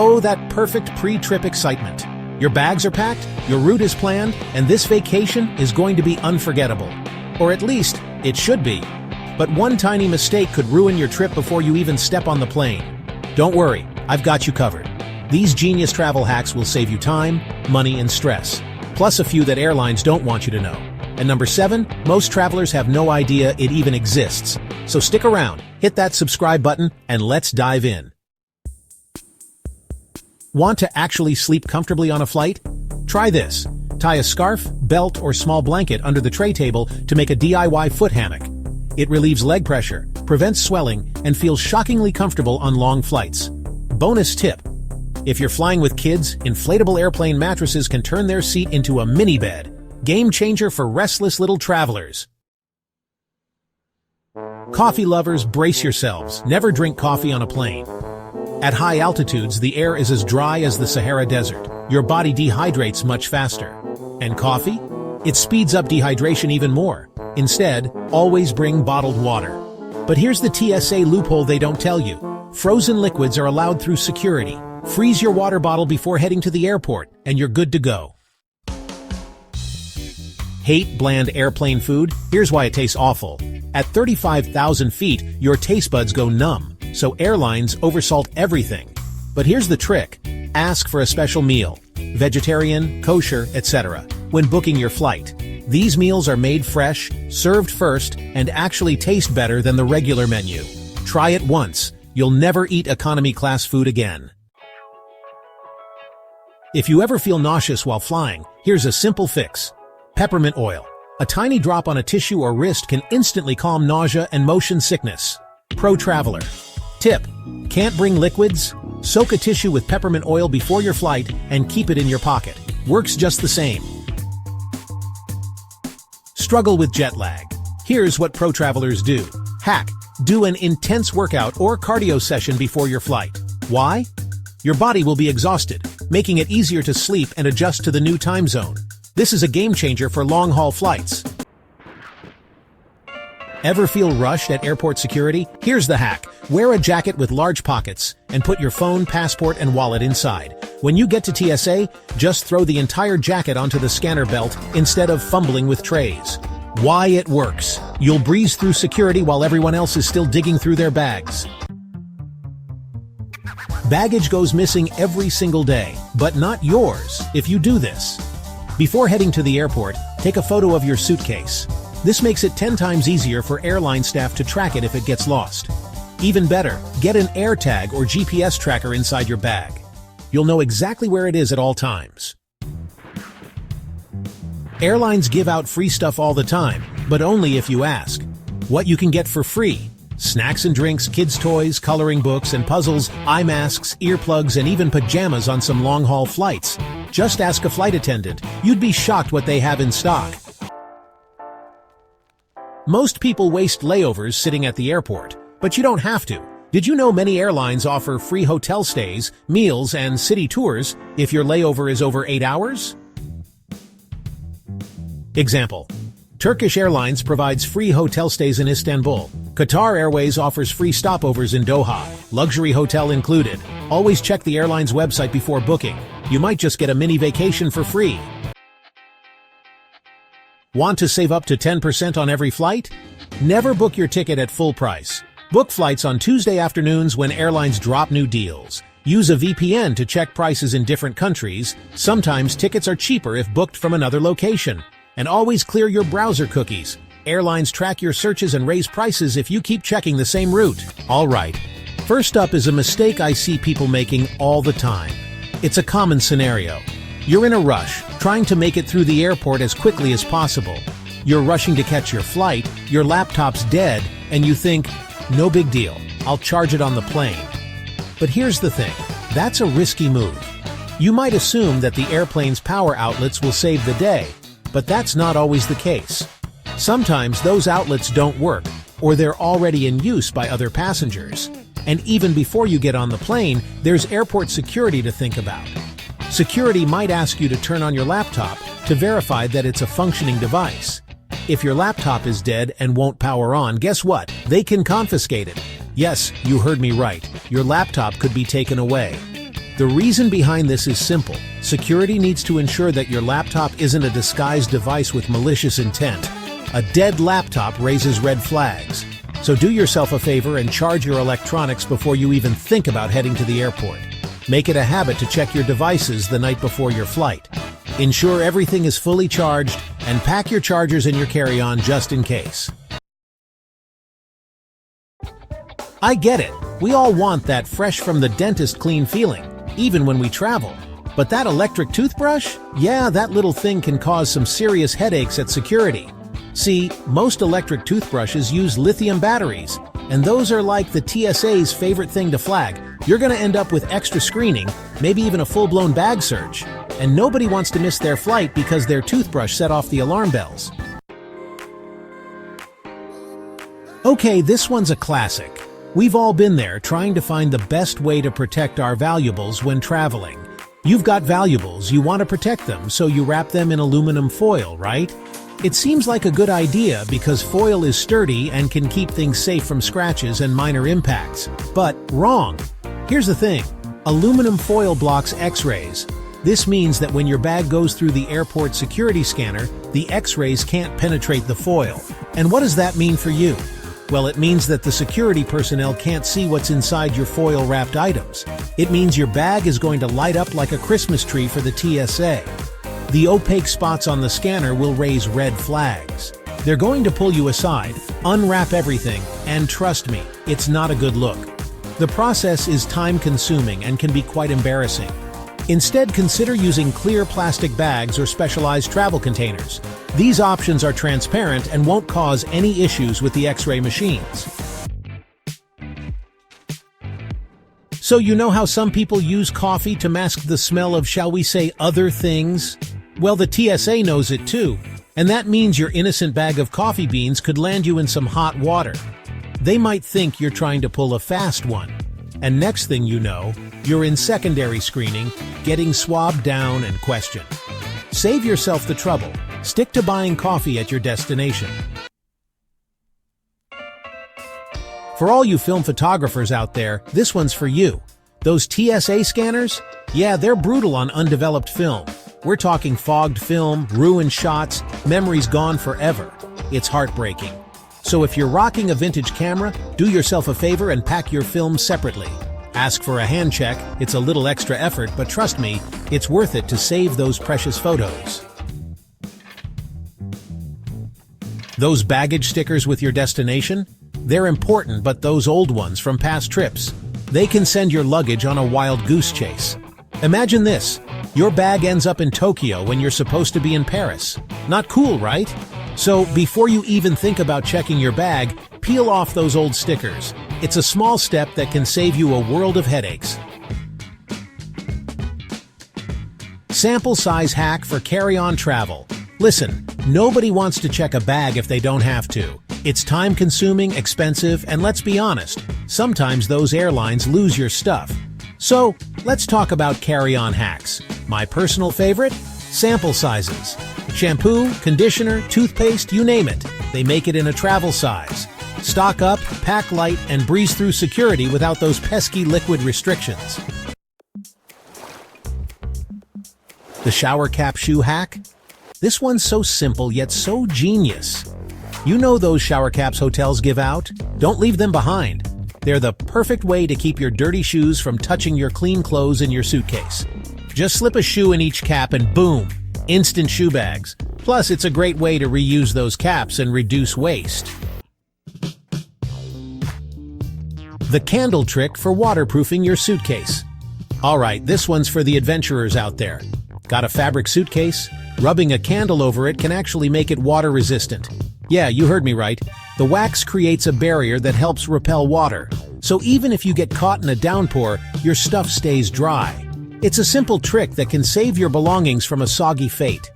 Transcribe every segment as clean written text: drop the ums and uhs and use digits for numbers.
Oh, that perfect pre-trip excitement. Your bags are packed, your route is planned, and this vacation is going to be unforgettable. Or at least, it should be. But one tiny mistake could ruin your trip before you even step on the plane. Don't worry, I've got you covered. These genius travel hacks will save you time, money, and stress. Plus a few that airlines don't want you to know. And number 7, most travelers have no idea it even exists. So stick around, hit that subscribe button, and let's dive in. Want to actually sleep comfortably on a flight? Try this. Tie a scarf, belt, or small blanket under the tray table to make a DIY foot hammock. It relieves leg pressure, prevents swelling, and feels shockingly comfortable on long flights. Bonus tip. If you're flying with kids, inflatable airplane mattresses can turn their seat into a mini bed. Game changer for restless little travelers. Coffee lovers, brace yourselves. Never drink coffee on a plane. At high altitudes, the air is as dry as the Sahara Desert. Your body dehydrates much faster. And coffee? It speeds up dehydration even more. Instead, always bring bottled water. But here's the TSA loophole they don't tell you. Frozen liquids are allowed through security. Freeze your water bottle before heading to the airport, and you're good to go. Hate bland airplane food? Here's why it tastes awful. At 35,000 feet, your taste buds go numb, so airlines oversalt everything. But here's the trick. Ask for a special meal. Vegetarian, kosher, etc. when booking your flight. These meals are made fresh, served first, and actually taste better than the regular menu. Try it once. You'll never eat economy class food again. If you ever feel nauseous while flying, here's a simple fix. Peppermint oil. A tiny drop on a tissue or wrist can instantly calm nausea and motion sickness. Pro traveler. Tip. Can't bring liquids? Soak a tissue with peppermint oil before your flight and keep it in your pocket. Works just the same. Struggle with jet lag. Here's what pro travelers do. Hack. Do an intense workout or cardio session before your flight. Why? Your body will be exhausted, making it easier to sleep and adjust to the new time zone. This is a game changer for long-haul flights. Ever feel rushed at airport security? Here's the hack. Wear a jacket with large pockets and put your phone, passport, and wallet inside. When you get to TSA, just throw the entire jacket onto the scanner belt instead of fumbling with trays. Why it works. You'll breeze through security while everyone else is still digging through their bags. Baggage goes missing every single day, but not yours if you do this. Before heading to the airport, take a photo of your suitcase. This makes it 10 times easier for airline staff to track it if it gets lost. Even better, get an AirTag or GPS tracker inside your bag. You'll know exactly where it is at all times. Airlines give out free stuff all the time, but only if you ask. What you can get for free: snacks and drinks, kids' toys, coloring books and puzzles, eye masks, earplugs, and even pajamas on some long-haul flights. Just ask a flight attendant. You'd be shocked what they have in stock. Most people waste layovers sitting at the airport, but you don't have to. Did you know many airlines offer free hotel stays, meals, and city tours if your layover is over 8 hours? Example. Turkish Airlines provides free hotel stays in Istanbul. Qatar Airways offers free stopovers in Doha, luxury hotel included. Always check the airline's website before booking. You might just get a mini vacation for free. Want to save up to 10% on every flight? Never book your ticket at full price. Book flights on Tuesday afternoons when airlines drop new deals. Use a VPN to check prices in different countries. Sometimes tickets are cheaper if booked from another location. And always clear your browser cookies. Airlines track your searches and raise prices if you keep checking the same route. All right. First up is a mistake I see people making all the time. It's a common scenario. You're in a rush, trying to make it through the airport as quickly as possible. You're rushing to catch your flight, your laptop's dead, and you think, no big deal, I'll charge it on the plane. But here's the thing, that's a risky move. You might assume that the airplane's power outlets will save the day, but that's not always the case. Sometimes those outlets don't work, or they're already in use by other passengers. And even before you get on the plane, there's airport security to think about. Security might ask you to turn on your laptop to verify that it's a functioning device. If your laptop is dead and won't power on, guess what? They can confiscate it. Yes, you heard me right. Your laptop could be taken away. The reason behind this is simple. Security needs to ensure that your laptop isn't a disguised device with malicious intent. A dead laptop raises red flags. So do yourself a favor and charge your electronics before you even think about heading to the airport. Make it a habit to check your devices the night before your flight. Ensure everything is fully charged and pack your chargers in your carry-on just in case. I get it. We all want that fresh from the dentist clean feeling, even when we travel. But that electric toothbrush? Yeah, that little thing can cause some serious headaches at security. See, most electric toothbrushes use lithium batteries, and those are like the TSA's favorite thing to flag. You're gonna end up with extra screening, maybe even a full-blown bag search. And nobody wants to miss their flight because their toothbrush set off the alarm bells. Okay, this one's a classic. We've all been there trying to find the best way to protect our valuables when traveling. You've got valuables, you want to protect them, so you wrap them in aluminum foil, right? It seems like a good idea because foil is sturdy and can keep things safe from scratches and minor impacts. But wrong. Here's the thing. Aluminum foil blocks X-rays. This means that when your bag goes through the airport security scanner, the X-rays can't penetrate the foil. And what does that mean for you? Well, it means that the security personnel can't see what's inside your foil-wrapped items. It means your bag is going to light up like a Christmas tree for the TSA. The opaque spots on the scanner will raise red flags. They're going to pull you aside, unwrap everything, and trust me, it's not a good look. The process is time-consuming and can be quite embarrassing. Instead, consider using clear plastic bags or specialized travel containers. These options are transparent and won't cause any issues with the X-ray machines. So you know how some people use coffee to mask the smell of, shall we say, other things? Well, the TSA knows it too, and that means your innocent bag of coffee beans could land you in some hot water. They might think you're trying to pull a fast one. And next thing you know, you're in secondary screening, getting swabbed down and questioned. Save yourself the trouble. Stick to buying coffee at your destination. For all you film photographers out there, this one's for you. Those TSA scanners? Yeah, they're brutal on undeveloped film. We're talking fogged film, ruined shots, memories gone forever. It's heartbreaking. So if you're rocking a vintage camera, do yourself a favor and pack your film separately. Ask for a hand check. It's a little extra effort, but trust me, it's worth it to save those precious photos. Those baggage stickers with your destination? They're important, but those old ones from past trips, they can send your luggage on a wild goose chase. Imagine this. Your bag ends up in Tokyo when you're supposed to be in Paris. Not cool, right? So before you even think about checking your bag, peel off those old stickers. It's a small step that can save you a world of headaches. Sample size hack for carry-on travel. Listen, nobody wants to check a bag if they don't have to. It's time-consuming, expensive, and let's be honest, sometimes those airlines lose your stuff. So, let's talk about carry-on hacks. My personal favorite? Sample sizes. Shampoo, conditioner, toothpaste, you name it. They make it in a travel size. Stock up, pack light, and breeze through security without those pesky liquid restrictions. The shower cap shoe hack? This one's so simple yet so genius. You know those shower caps hotels give out? Don't leave them behind. They're the perfect way to keep your dirty shoes from touching your clean clothes in your suitcase. Just slip a shoe in each cap and boom, instant shoe bags. Plus, it's a great way to reuse those caps and reduce waste. The candle trick for waterproofing your suitcase. Alright, this one's for the adventurers out there. Got a fabric suitcase? Rubbing a candle over it can actually make it water resistant. Yeah, you heard me right. The wax creates a barrier that helps repel water. So even if you get caught in a downpour, your stuff stays dry. It's a simple trick that can save your belongings from a soggy fate.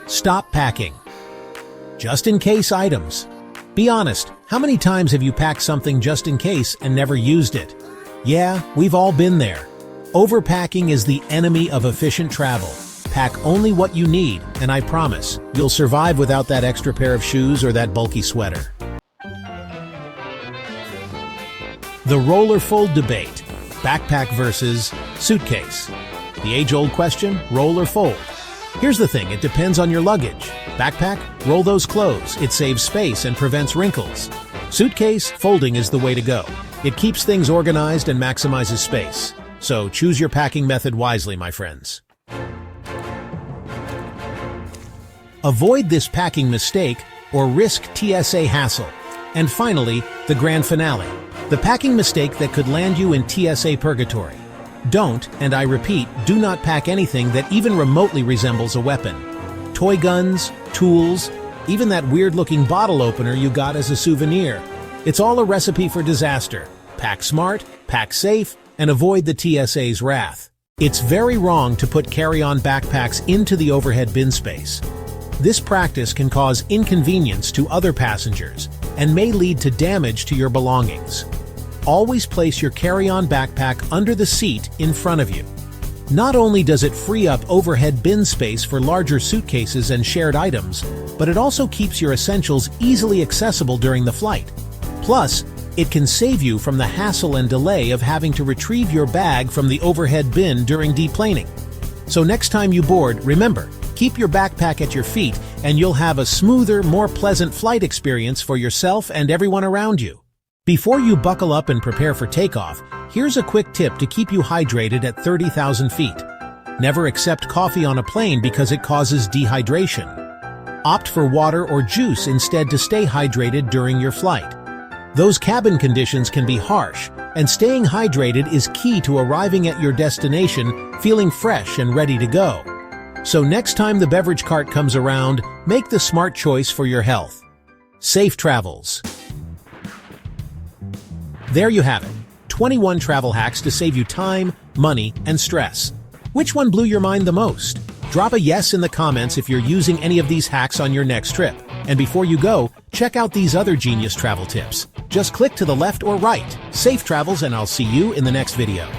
Stop packing. Just in case items. Be honest, how many times have you packed something just in case and never used it? Yeah, we've all been there. Overpacking is the enemy of efficient travel. Pack only what you need, and I promise, you'll survive without that extra pair of shoes or that bulky sweater. The roller fold debate, backpack versus suitcase. The age-old question, roll or fold? Here's the thing, it depends on your luggage. Backpack, roll those clothes. It saves space and prevents wrinkles. Suitcase, folding is the way to go. It keeps things organized and maximizes space. So choose your packing method wisely, my friends. Avoid this packing mistake or risk TSA hassle. And finally, the grand finale, the packing mistake that could land you in TSA purgatory. Don't, and I repeat, do not pack anything that even remotely resembles a weapon. Toy guns, tools, even that weird-looking bottle opener you got as a souvenir. It's all a recipe for disaster. Pack smart, pack safe, and avoid the TSA's wrath. It's very wrong to put carry-on backpacks into the overhead bin space. This practice can cause inconvenience to other passengers and may lead to damage to your belongings. Always place your carry-on backpack under the seat in front of you. Not only does it free up overhead bin space for larger suitcases and shared items, but it also keeps your essentials easily accessible during the flight. Plus, it can save you from the hassle and delay of having to retrieve your bag from the overhead bin during deplaning. So next time you board, remember, keep your backpack at your feet and you'll have a smoother, more pleasant flight experience for yourself and everyone around you. Before you buckle up and prepare for takeoff, here's a quick tip to keep you hydrated at 30,000 feet. Never accept coffee on a plane because it causes dehydration. Opt for water or juice instead to stay hydrated during your flight. Those cabin conditions can be harsh, and staying hydrated is key to arriving at your destination feeling fresh and ready to go. So next time the beverage cart comes around, make the smart choice for your health. Safe travels. There you have it, 21 travel hacks to save you time, money, and stress. Which one blew your mind the most? Drop a yes in the comments if you're using any of these hacks on your next trip. And before you go, check out these other genius travel tips. Just click to the left or right. Safe travels, and I'll see you in the next video.